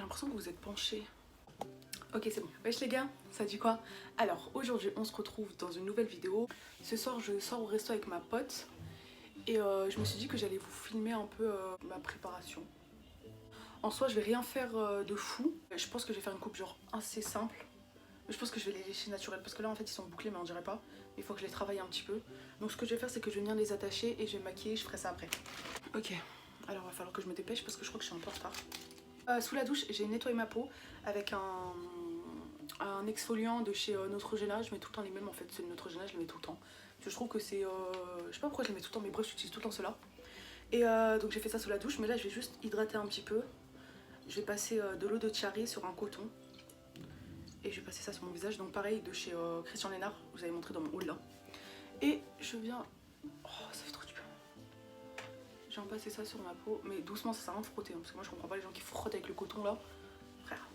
l'impression que vous êtes penchés. Ok, c'est bon. Wesh les gars, ça dit quoi? Alors aujourd'hui on se retrouve dans une nouvelle vidéo. Ce soir je sors au resto avec ma pote et je me suis dit que j'allais vous filmer un peu ma préparation. En soi je vais rien faire de fou. Je pense que je vais faire une coupe genre assez simple. Je pense que je vais les lécher naturels parce que là en fait ils sont bouclés mais on dirait pas. Il faut que je les travaille un petit peu. Donc ce que je vais faire c'est que je vais venir les attacher et je vais me maquiller, je ferai ça après. Ok, alors il va falloir que je me dépêche parce que je crois que je suis un peu en retard. Sous la douche, j'ai nettoyé ma peau avec un exfoliant de chez Neutrogena. Je mets tout le temps les mêmes en fait, ceux de Neutrogena, je les mets tout le temps. Parce que je trouve que c'est. Je sais pas pourquoi je les mets tout le temps, mais bref, j'utilise tout le temps ceux-là. Et donc j'ai fait ça sous la douche, mais là je vais juste hydrater un petit peu. Je vais passer de l'eau de Chiari sur un coton. Et je vais passer ça sur mon visage. Donc pareil, de chez Christian Lénard, vous avez montré dans mon haul là. Et je viens. Oh, ça fait trop du bien. Je viens passer ça sur ma peau, mais doucement, ça sert à rien de frotter. Hein, parce que moi je comprends pas les gens qui frottent avec le coton là. Frère.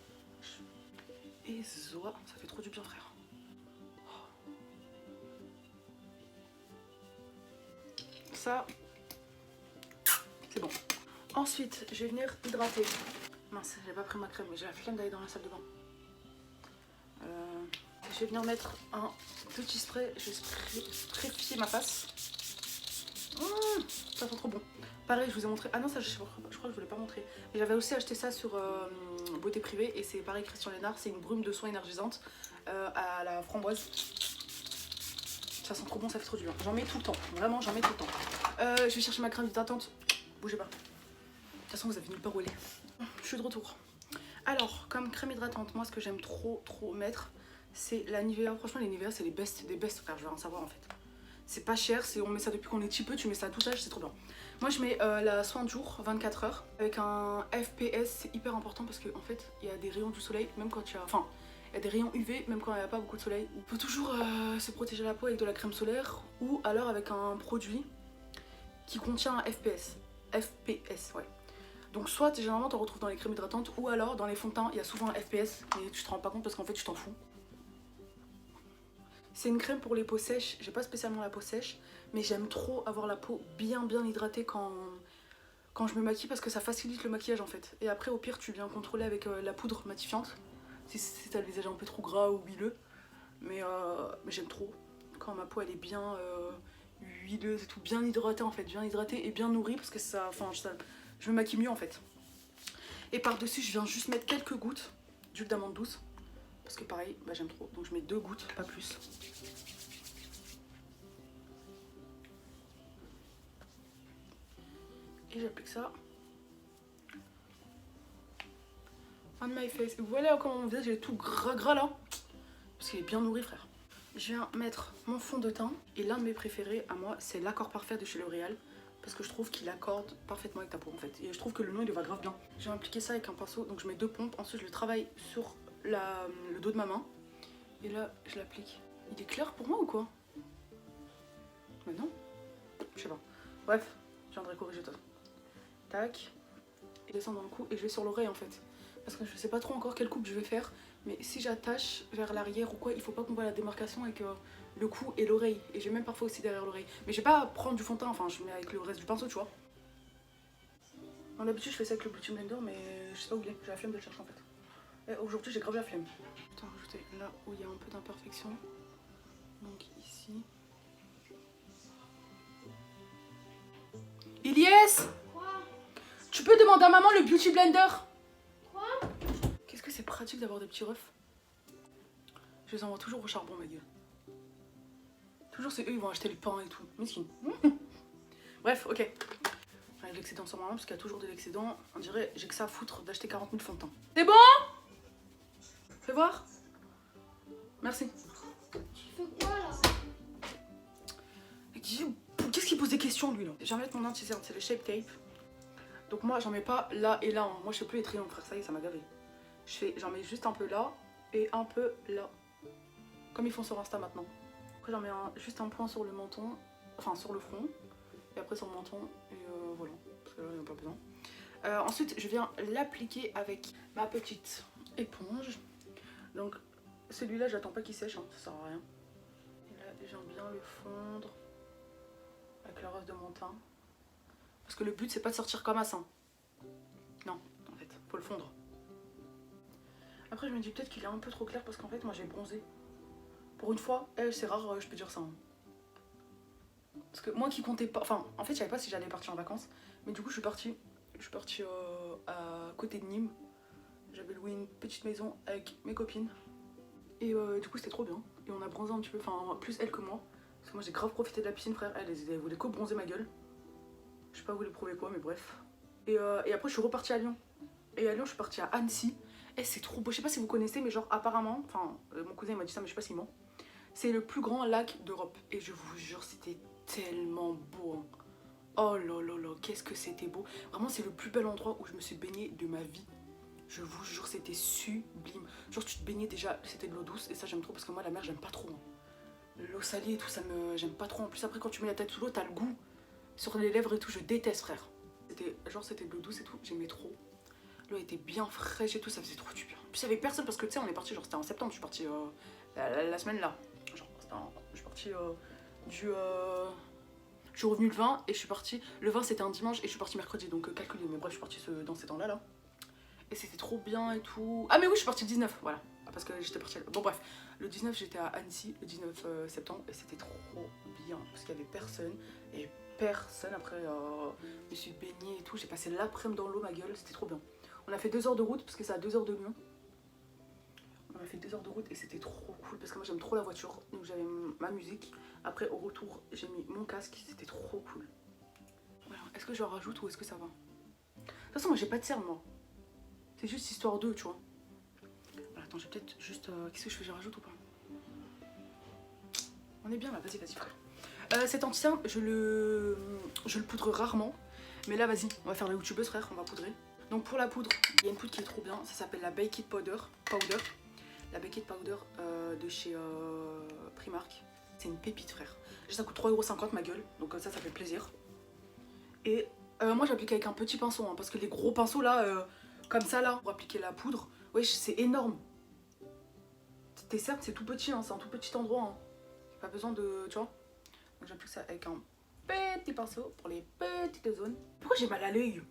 Et Zoa, ça fait trop du bien, frère. Ça, c'est bon. Ensuite, je vais venir hydrater. Mince, j'ai pas pris ma crème, mais j'ai la flemme d'aller dans la salle de bain. Je vais venir mettre un petit spray. Je vais sprécifier ma face. Ça sent trop bon. Pareil, je vous ai montré. Ah non, ça, je crois que je voulais pas montrer. Mais j'avais aussi acheté ça sur Beauté Privée. Et c'est pareil, Christian Lénard. C'est une brume de soin énergisante à la framboise. Ça sent trop bon, ça fait trop du bien. J'en mets tout le temps. Vraiment, j'en mets tout le temps. Je vais chercher ma crème hydratante. Bougez pas. De toute façon, vous avez nulle part où elle est. Je suis de retour. Alors, comme crème hydratante, moi, ce que j'aime trop mettre, c'est la Nivea. Franchement, les Nivea, c'est les best des best, frère. Je veux en savoir en fait. C'est pas cher, on met ça depuis qu'on est petit peu, tu mets ça à tout âge, c'est trop bien. Moi je mets la soin de jour, 24 heures, avec un FPS, c'est hyper important parce qu'en fait il y a des rayons du soleil, même quand il y a... Enfin, il y a des rayons UV, même quand il n'y a pas beaucoup de soleil. On peut toujours se protéger la peau avec de la crème solaire ou alors avec un produit qui contient un FPS. FPS, ouais. Donc soit généralement tu en retrouves dans les crèmes hydratantes ou alors dans les fonds de teint, il y a souvent un FPS, mais tu te rends pas compte parce qu'en fait tu t'en fous. C'est une crème pour les peaux sèches, j'ai pas spécialement la peau sèche, mais j'aime trop avoir la peau bien hydratée quand je me maquille parce que ça facilite le maquillage en fait. Et après au pire tu viens contrôler avec la poudre matifiante, si t'as le visage un peu trop gras ou huileux. Mais j'aime trop quand ma peau elle est bien huileuse et tout, bien hydratée en fait, bien hydratée et bien nourrie parce que ça, je me maquille mieux en fait. Et par dessus je viens juste mettre quelques gouttes d'huile d'amande douce. Parce que pareil, bah, j'aime trop. Donc je mets 2 gouttes, pas plus. Et j'applique ça. On my face. Et voilà comment mon visage est tout gras là. Parce qu'il est bien nourri, frère. Je viens mettre mon fond de teint. Et l'un de mes préférés à moi, c'est l'accord parfait de chez L'Oréal. Parce que je trouve qu'il accorde parfaitement avec ta peau en fait. Et je trouve que le nom il va grave bien. Je vais appliquer ça avec un pinceau. Donc je mets 2 pompes. Ensuite je le travaille sur le dos de ma main. Et là, je l'applique. Il est clair pour moi ou quoi? Mais non. Je sais pas. Bref, je viendrai corriger tout. Tac. Et descend dans le cou et je vais sur l'oreille en fait. Parce que je sais pas trop encore quelle coupe je vais faire. Mais si j'attache vers l'arrière ou quoi, il faut pas qu'on voit la démarcation avec le cou et l'oreille. Et j'ai même parfois aussi derrière l'oreille. Mais je vais pas prendre du fond de teint, enfin je mets avec le reste du pinceau, tu vois. En d'habitude je fais ça avec le Beauty Blender mais je sais pas où il est. J'ai la flemme de le chercher en fait. Et aujourd'hui j'ai grave la flemme. Attends, rajouter là où il y a un peu d'imperfection. Donc ici. Ilyes! Quoi? Tu peux demander à maman le Beauty Blender? Quoi? Qu'est-ce que c'est pratique d'avoir des petits refs? Je les envoie toujours au charbon, ma gueule. Toujours c'est eux, ils vont acheter le pain et tout. Miskin. Bref, ok. J'enlève l'excédent sur ma main parce qu'il y a toujours de l'excédent. On dirait j'ai que ça à foutre d'acheter 40 000 fonds de teint. C'est bon? Fais voir. Merci. Tu fais quoi là? Qu'est-ce qu'il pose des questions lui là? J'ai envie de mon anti-cerne, c'est le Shape Tape. Donc moi j'en mets pas là et là. Hein. Moi je fais plus les triangles, frère, ça y est, ça m'a gavé. J'en mets juste un peu là et un peu là. Comme ils font sur Insta maintenant. Après j'en mets juste un point sur le menton, enfin sur le front. Et après sur le menton et voilà. Parce que là il n'y a pas besoin. Ensuite je viens l'appliquer avec ma petite éponge. Donc celui-là j'attends pas qu'il sèche, hein, ça sert à rien. Et là j'aime bien le fondre avec le reste de mon teint. Parce que le but c'est pas de sortir comme un sein. Non, en fait, faut le fondre. Après je me dis peut-être qu'il est un peu trop clair parce qu'en fait moi j'ai bronzé. Pour une fois, c'est rare, je peux dire ça. Hein. Parce que moi qui comptais pas, enfin en fait je savais pas si j'allais partir en vacances. Mais du coup je suis partie à côté de Nîmes. J'avais loué une petite maison avec mes copines. Et du coup c'était trop bien. Et on a bronzé un petit peu, enfin plus elle que moi. Parce que moi j'ai grave profité de la piscine frère. Elle voulait que bronzer ma gueule. Je sais pas vous les prouver quoi mais bref. Et après je suis repartie à Lyon. Et à Lyon je suis partie à Annecy. Et c'est trop beau, je sais pas si vous connaissez mais genre apparemment, enfin mon cousin il m'a dit ça mais je sais pas s'il ment. C'est le plus grand lac d'Europe. Et je vous jure c'était tellement beau. Hein. Oh là là là, qu'est-ce que c'était beau. Vraiment c'est le plus bel endroit où je me suis baignée de ma vie. Je vous jure c'était sublime. Genre tu te baignais déjà, c'était de l'eau douce et ça j'aime trop parce que moi la mer j'aime pas trop. Hein. L'eau salée et tout ça j'aime pas trop. En plus après quand tu mets la tête sous l'eau t'as le goût sur les lèvres et tout, je déteste frère. C'était de l'eau douce et tout, j'aimais trop. L'eau était bien fraîche et tout, ça faisait trop du bien. Puis il y avait personne parce que tu sais on est parti genre c'était en septembre, je suis partie la semaine là. Genre je suis partie je suis revenue le 20 et je suis partie. Le 20 c'était un dimanche et je suis partie mercredi donc calculez. Mais bref, je suis partie dans ces temps-là. Et c'était trop bien et tout. Ah, mais oui, je suis partie le 19, voilà. Parce que j'étais partie. Bon, bref, le 19 j'étais à Annecy, le 19 septembre et c'était trop bien. Parce qu'il y avait personne. Et personne. Après, je me suis baignée et tout. J'ai passé l'après-midi dans l'eau, ma gueule. C'était trop bien. On a fait 2 heures de route parce que c'est à 2 heures de Lyon. On a fait 2 heures de route et c'était trop cool parce que moi j'aime trop la voiture. Donc j'avais ma musique. Après au retour j'ai mis mon casque, c'était trop cool. Voilà. Est-ce que je rajoute ou est-ce que ça va? De toute façon moi j'ai pas de cerne moi. C'est juste histoire d'eux tu vois. Voilà, attends j'ai peut-être juste... qu'est-ce que je fais? Je rajoute ou pas? On est bien là, vas-y frère. Cet anti-cerne je le poudre rarement. Mais là vas-y, on va faire la youtubeuse frère, on va poudrer. Donc pour la poudre, il y a une poudre qui est trop bien, ça s'appelle la Bake It Powder. La Bake It Powder de chez Primark. C'est une pépite frère. Ça coûte 3,50 € ma gueule, donc ça fait plaisir. Et moi j'applique avec un petit pinceau, hein, parce que les gros pinceaux là, comme ça là, pour appliquer la poudre, wesh c'est énorme. Tes cernes c'est tout petit, hein, c'est un tout petit endroit. Hein. Pas besoin de, tu vois. Donc j'applique ça avec un petit pinceau pour les petites zones. Pourquoi j'ai mal à l'œil?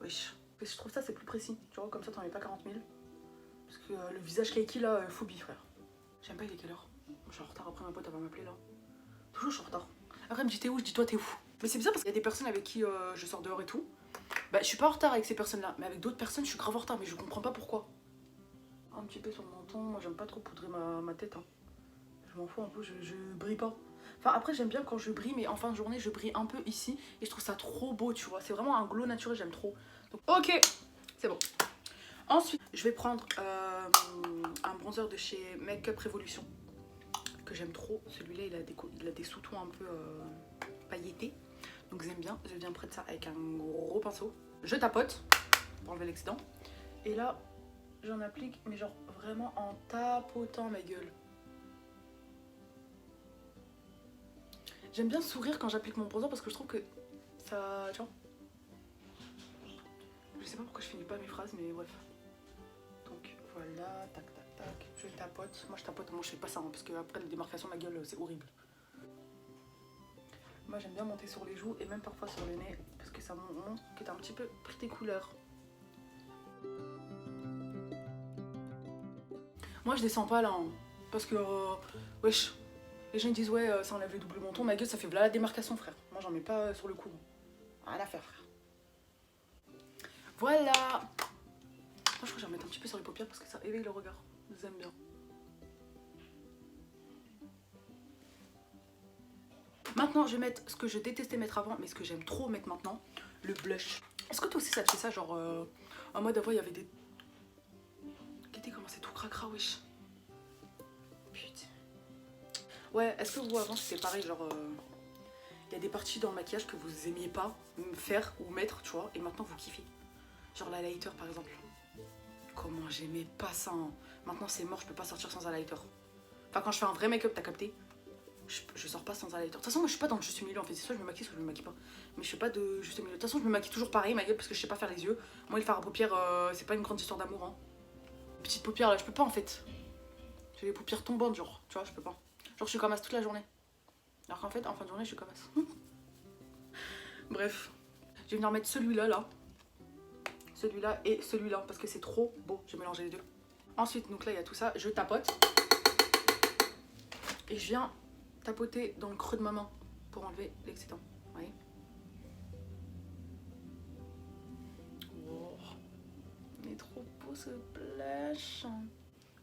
Wesh. Je trouve ça c'est plus précis, tu vois, comme ça t'en mets pas 40 000. Parce que le visage cakey là, phobie frère. J'aime pas il est quelle heure? Je suis en retard après ma pote elle va m'appeler là. Toujours je suis en retard. Après elle me dit t'es où? Je dis toi t'es où? Mais c'est bizarre parce qu'il y a des personnes avec qui je sors dehors et tout. Bah je suis pas en retard avec ces personnes là. Mais avec d'autres personnes je suis grave en retard mais je comprends pas pourquoi. Un petit peu sur le menton, moi j'aime pas trop poudrer ma tête. Hein. Je m'en fous un peu, je brille pas. Enfin après j'aime bien quand je brille mais en fin de journée je brille un peu ici. Et je trouve ça trop beau tu vois. C'est vraiment un glow naturel, j'aime trop. Donc ok, c'est bon. Ensuite, je vais prendre un bronzer de chez Make Up Revolution que j'aime trop. Celui-là, il a des sous-tons un peu pailletés. Donc j'aime bien. Je viens près de ça avec un gros pinceau. Je tapote pour enlever l'excédent. Et là, j'en applique, mais genre vraiment en tapotant ma gueule. J'aime bien sourire quand j'applique mon bronzer parce que je trouve que ça... Tu vois, je sais pas pourquoi je finis pas mes phrases, mais bref. Donc voilà, tac tac tac, je tapote. Moi je tapote, moi je fais pas ça hein, parce que après les démarcations de ma gueule c'est horrible. Moi j'aime bien monter sur les joues et même parfois sur le nez parce que ça montre que t'as un petit peu pris tes couleurs. Moi je descends pas là hein, parce que wesh, les gens ils disent ouais ça enlève le double menton, ma gueule ça fait voilà la démarcation frère. Moi j'en mets pas sur le cou. Rien à faire frère. Voilà. Moi je crois que je vais en mettre un petit peu sur les paupières parce que ça éveille le regard. J'aime bien. Maintenant je vais mettre ce que je détestais mettre avant mais ce que j'aime trop mettre maintenant, le blush. Est-ce que toi aussi ça te fait ça genre en mode avant il y avait des... Qu'était comment c'est tout cracra wesh. Putain. Ouais, est-ce que vous avant c'était pareil genre il y a des parties dans le maquillage que vous aimiez pas faire ou mettre tu vois et maintenant vous kiffez. Genre l'highlighter par exemple. Comment j'aimais pas ça hein. Maintenant c'est mort, je peux pas sortir sans highlighter. Enfin quand je fais un vrai make-up t'as capté. Je sors pas sans highlighter. De toute façon moi je suis pas dans le juste milieu en fait. C'est soit je me maquille soit je me maquille pas. Mais je fais pas de juste milieu. De toute façon je me maquille toujours pareil ma gueule parce que je sais pas faire les yeux. Moi le fard à paupières c'est pas une grande histoire d'amour hein. Petites paupières là je peux pas en fait. J'ai les paupières tombantes genre. Tu vois je peux pas. Genre je suis comme as toute la journée. Alors qu'en fait en fin de journée je suis comme as. Bref. Je vais venir mettre celui-là là. celui-là et celui-là parce que c'est trop beau. J'ai mélangé les deux. Ensuite, donc là, il y a tout ça. Je tapote. Et je viens tapoter dans le creux de ma main pour enlever l'excédent. Vous voyez? Wow. Il est trop beau ce blush.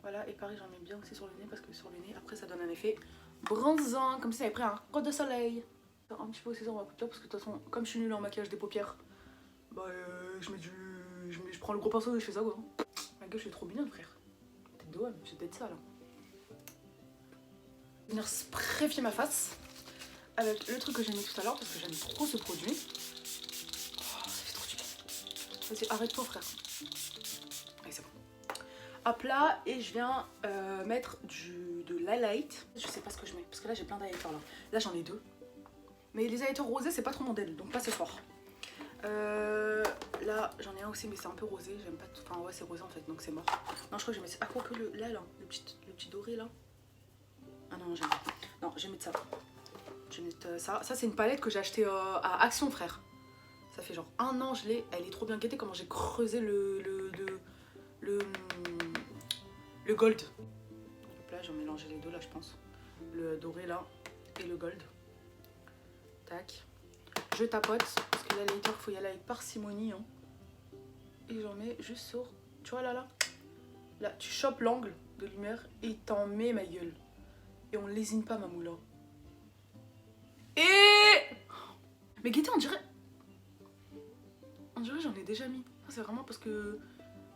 Voilà, et pareil, j'en mets bien aussi sur le nez parce que sur le nez, après, ça donne un effet bronzant, comme si ça avait pris un coup de soleil. Un petit peu aussi sur ma paupière parce que de toute façon, comme je suis nulle en maquillage des paupières, bah je prends le gros pinceau et je fais ça quoi. Ma gueule, je suis trop mignonne, frère. Tête de homme, j'ai peut-être ça là. Venir spréfier ma face avec le truc que j'ai mis tout à l'heure parce que j'aime trop ce produit. Oh, ça fait trop du bien. Vas-y, arrête-toi, frère. Allez, c'est bon. Hop là, et je viens mettre de l'highlight. Je sais pas ce que je mets parce que là j'ai plein d'highlighters là. Là j'en ai deux. Mais les highlighters rosés, c'est pas trop mon deal, donc pas ce soir. Là j'en ai un aussi, mais c'est un peu rosé. J'aime pas tout. Enfin, ouais, c'est rosé en fait, donc c'est mort. Non, je crois que je vais mettre. Ah, quoi que le petit doré là. Ah non, j'aime pas. Non, je vais mettre ça. Je vais mettre ça. Ça, c'est une palette que j'ai achetée à Action, frère. Ça fait genre 1 an, je l'ai. Elle est trop bien guettée. Comment j'ai creusé le gold. Donc là, j'ai mélangé les deux là, je pense. Le doré là et le gold. Tac. Je tapote parce que là, il faut y aller avec parcimonie. Hein. Et j'en mets juste sur. Tu vois là, là. Là, tu chopes l'angle de lumière et t'en mets ma gueule. Et on lésine pas ma moula. Et mais guettez, on dirait j'en ai déjà mis. C'est vraiment parce que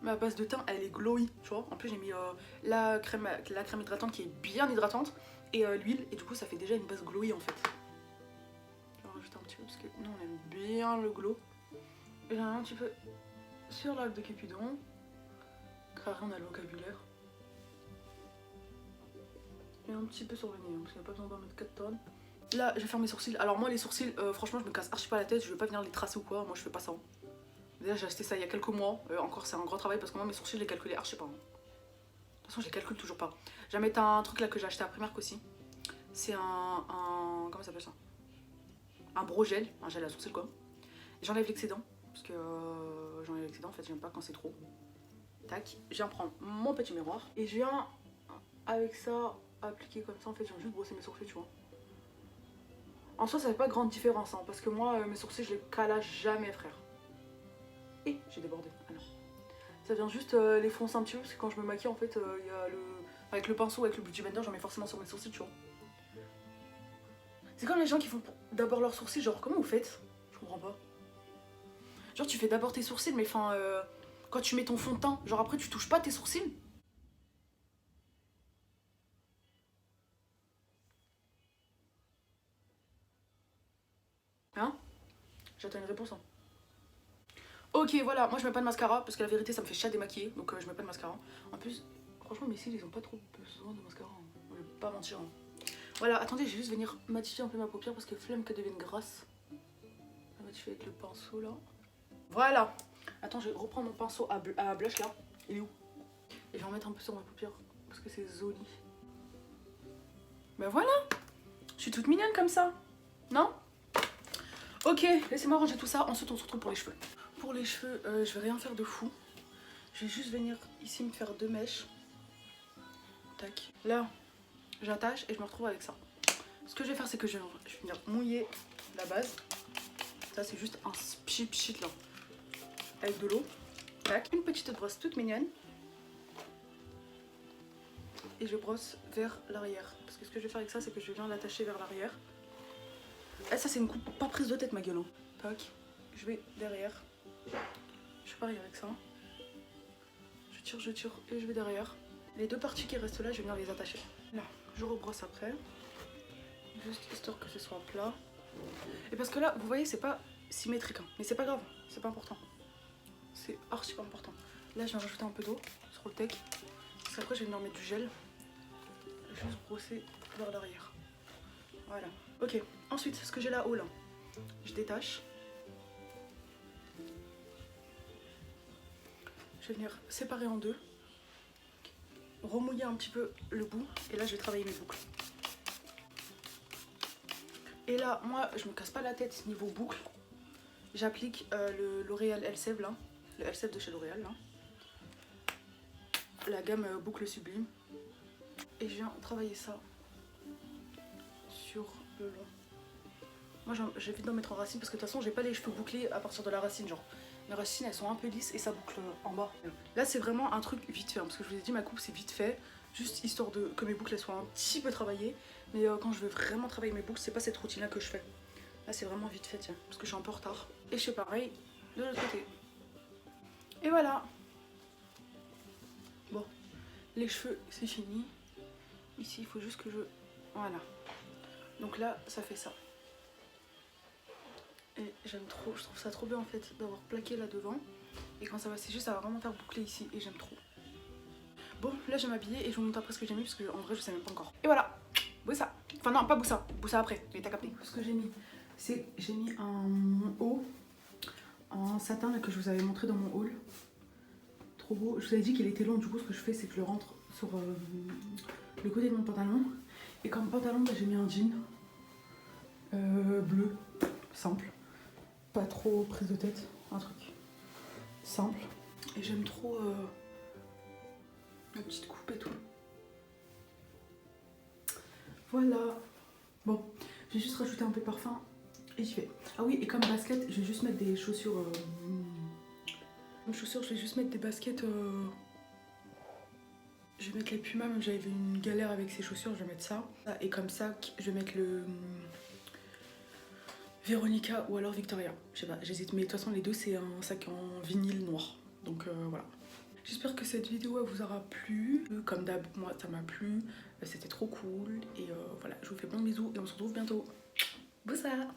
ma base de teint elle est glowy, tu vois. En plus j'ai mis la crème hydratante qui est bien hydratante et l'huile et du coup ça fait déjà une base glowy en fait. Je vais en rajouter un petit peu parce que nous on aime bien le glow. Et j'en ai un petit peu sur l'arc de Cupidon. Car on a le vocabulaire. Et un petit peu sur le nez, hein, parce qu'il n'y a pas besoin d'en mettre 4 tonnes. Là, je vais faire mes sourcils. Alors moi, les sourcils, franchement, je me casse archi pas la tête. Je vais pas venir les tracer ou quoi. Moi, je fais pas ça. Hein. Déjà, j'ai acheté ça il y a quelques mois. Encore, c'est un gros travail parce que moi, mes sourcils, je les calculais archi pas. Hein. De toute façon, je les calcule toujours pas. Je vais mettre un truc là que j'ai acheté à Primark aussi. C'est un comment ça s'appelle ça? Un brow gel, un gel à sourcils quoi. J'enlève l'excédent parce que j'enlève l'excédent. En fait, j'aime pas quand c'est trop. Tac. Je viens prendre mon petit miroir et je viens avec ça appliquer comme ça. En fait, je viens juste brosser mes sourcils, tu vois. En soi, ça fait pas grande différence, hein, parce que moi, mes sourcils, je les calage jamais, frère. Et j'ai débordé. Ah non. Ça vient juste les foncer un petit peu, parce que quand je me maquille, en fait, il y a le... Avec le pinceau, avec le beauty blender, j'en mets forcément sur mes sourcils, tu vois. C'est comme les gens qui font d'abord leurs sourcils, genre, comment vous faites? Je comprends pas. Genre, tu fais d'abord tes sourcils, mais enfin, quand tu mets ton fond de teint, genre après, tu touches pas tes sourcils? Hein? J'attends une réponse. Hein. Ok, voilà, moi je mets pas de mascara parce que la vérité ça me fait chat démaquiller, donc je mets pas de mascara. En plus, franchement, mes cils ils ont pas trop besoin de mascara. Hein. Je vais pas mentir. Hein. Voilà, attendez, je vais juste venir matifier un peu ma paupière parce que flemme qu'elle devienne grasse. Je vais matifier avec le pinceau là. Voilà. Attends, je reprends mon pinceau à blush là. Il est où? Et je vais en mettre un peu sur ma paupière parce que c'est joli. Ben voilà, je suis toute mignonne comme ça, non? Ok, laissez-moi ranger tout ça, ensuite on se retrouve pour les cheveux. Pour les cheveux, je vais rien faire de fou. Je vais juste venir ici me faire 2 mèches. Tac. Là, j'attache et je me retrouve avec ça. Ce que je vais faire, c'est que je vais venir mouiller la base. Ça, c'est juste un pchit là. Avec de l'eau. Tac. Une petite brosse toute mignonne. Et je brosse vers l'arrière. Parce que ce que je vais faire avec ça, c'est que je viens l'attacher vers l'arrière. Ah, ça, c'est une coupe pas prise de tête, ma gueule. Hein. Tac. Je vais derrière. Je fais pareil avec ça. Je tire et je vais derrière. Les 2 parties qui restent là, je vais venir les attacher. Là, je rebrosse après. Juste histoire que ce soit plat. Et parce que là, vous voyez, c'est pas symétrique. Hein. Mais c'est pas grave, c'est pas important. C'est archi pas important. Là, je vais rajouter un peu d'eau sur le tech. Parce qu'après, je vais venir mettre du gel. Juste brosser vers l'arrière. Voilà. Ok, ensuite, ce que j'ai là-haut, là, je détache. Je vais venir séparer en 2. Remouiller un petit peu le bout. Et là, je vais travailler mes boucles. Et là, moi, je me casse pas la tête niveau boucle. J'applique le L'Oréal Elseve, là. le LCF de chez L'Oréal là. La gamme boucle sublime. Et je viens travailler ça sur le long. Moi j'évite d'en mettre en racine parce que de toute façon j'ai pas les cheveux bouclés à partir de la racine, genre mes racines elles sont un peu lisses et ça boucle en bas. Là c'est vraiment un truc vite fait hein, parce que je vous ai dit ma coupe c'est vite fait, juste histoire de que mes boucles elles soient un petit peu travaillées. Mais quand je veux vraiment travailler mes boucles c'est pas cette routine là que je fais. Là c'est vraiment vite fait tiens, parce que je suis un peu en retard. Et je fais pareil de l'autre côté. Et voilà. Bon, les cheveux c'est fini. Ici il faut juste que je... Voilà. Donc là ça fait ça. Et j'aime trop, je trouve ça trop bien en fait d'avoir plaqué là devant. Et quand ça va sécher ça va vraiment faire boucler ici et j'aime trop. Bon là je vais m'habiller et je vous montre après ce que j'ai mis parce que en vrai je sais même pas encore. Et voilà, Boussa. Enfin non pas Boussa, Boussa après, mais t'as capté. Ce que j'ai mis, c'est j'ai mis un haut en satin là, que je vous avais montré dans mon haul. Trop beau, je vous avais dit qu'il était long, du coup ce que je fais c'est que je le rentre sur le côté de mon pantalon. Et comme pantalon bah, j'ai mis un jean bleu, simple. Pas trop prise de tête, un truc simple. Et j'aime trop la petite coupe et tout. Voilà. Bon, j'ai juste rajouté un peu de parfum et j'y vais. Ah oui, et comme basket, je vais juste mettre des chaussures. Comme chaussures, je vais juste mettre des baskets. Je vais mettre les Puma, même j'avais une galère avec ces chaussures, je vais mettre ça. Et comme ça, je vais mettre le Véronica ou alors Victoria. Je sais pas, j'hésite, mais de toute façon, les deux, c'est un sac en vinyle noir. Donc voilà. J'espère que cette vidéo elle vous aura plu. Comme d'hab, moi ça m'a plu. C'était trop cool. Et voilà, je vous fais plein de bisous et on se retrouve bientôt. Boussa!